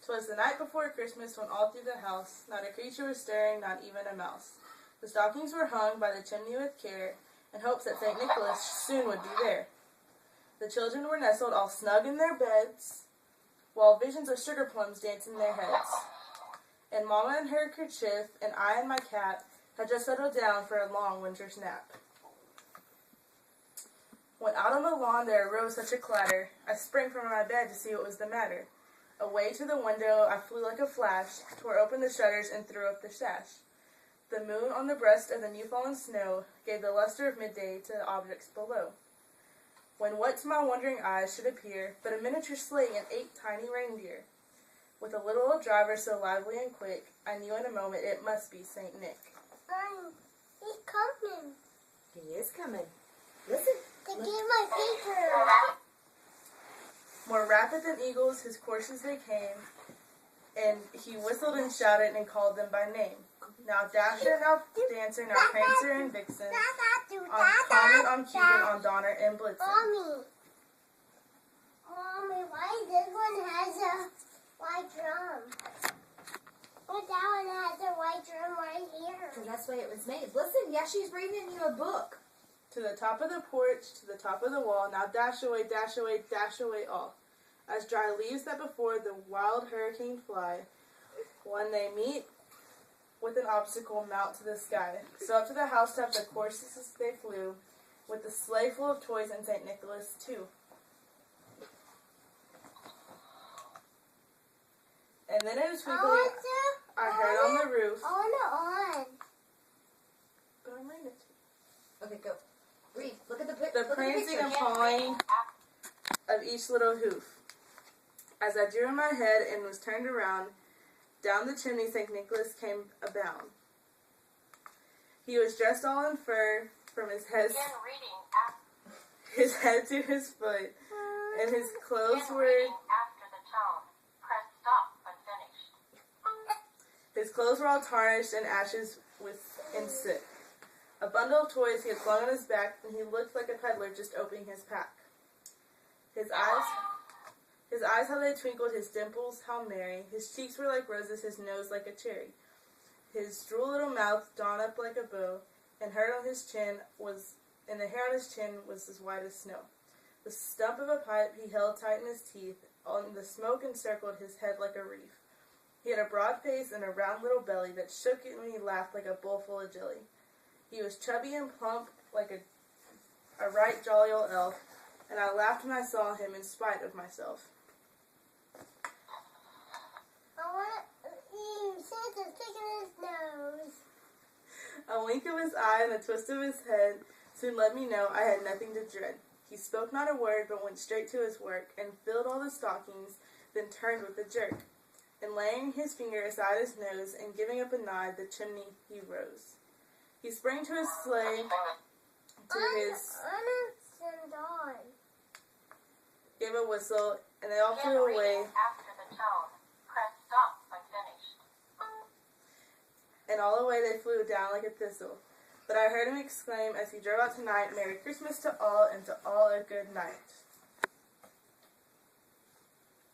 'Twas the night before Christmas when all through the house not a creature was stirring, not even a mouse. The stockings were hung by the chimney with care, in hopes that St. Nicholas soon would be there. The children were nestled all snug in their beds, while visions of sugar plums danced in their heads. And Mama in her kerchief, and I and my cat, had just settled down for a long winter's nap. When out on the lawn there arose such a clatter, I sprang from my bed to see what was the matter. Away to the window I flew like a flash, tore open the shutters and threw up the sash. The moon on the breast of the new-fallen snow gave the luster of midday to the objects below. When what to my wondering eyes should appear but a miniature sleigh and 8 tiny reindeer. With a little old driver so lively and quick, I knew in a moment it must be St. Nick. He's coming. He is coming. Listen. To get my paper. More rapid than eagles his courses they came, and he whistled and shouted and called them by name. Now Dasher, now Dancer, now Prancer and Vixen, on Comet, on Cupid, on Donner and Blitzen. Mommy, why this one has a white drum? But that one has a white drum right here. Because that's the way it was made. Listen, yeah, she's reading you a book. To the top of the porch, to the top of the wall, now dash away all. As dry leaves that before the wild hurricane fly, when they meet with an obstacle, mount to the sky. So up to the housetop the courses they flew, with the sleigh full of toys and St. Nicholas too. And then in a twinkling, I heard on the roof. On. But I'm reading it. Okay, go. Read. Look at the picture. The prancing and pawing of each little hoof. As I drew in my head and was turned around, down the chimney St. Nicholas came abound. He was dressed all in fur from his head to his foot, and his clothes were all tarnished and ashes and soot. A bundle of toys he had flung on his back, and he looked like a peddler just opening his pack. His eyes how they twinkled, his dimples how merry, his cheeks were like roses, his nose like a cherry. His droll little mouth drawn up like a bow, and the hair on his chin was as white as snow. The stump of a pipe he held tight in his teeth, and the smoke encircled his head like a wreath. He had a broad face and a round little belly that shook when he laughed like a bowl full of jelly. He was chubby and plump like a right jolly old elf, and I laughed when I saw him in spite of myself. Santa's picking his nose. A wink of his eye and a twist of his head soon let me know I had nothing to dread. He spoke not a word, but went straight to his work, and filled all the stockings, then turned with a jerk. And laying his finger aside his nose, and giving up a nod, the chimney he rose. He sprang to his sleigh, gave a whistle, and they all flew away. And all away they flew down like a thistle. But I heard him exclaim as he drove out tonight, Merry Christmas to all, and to all a good night.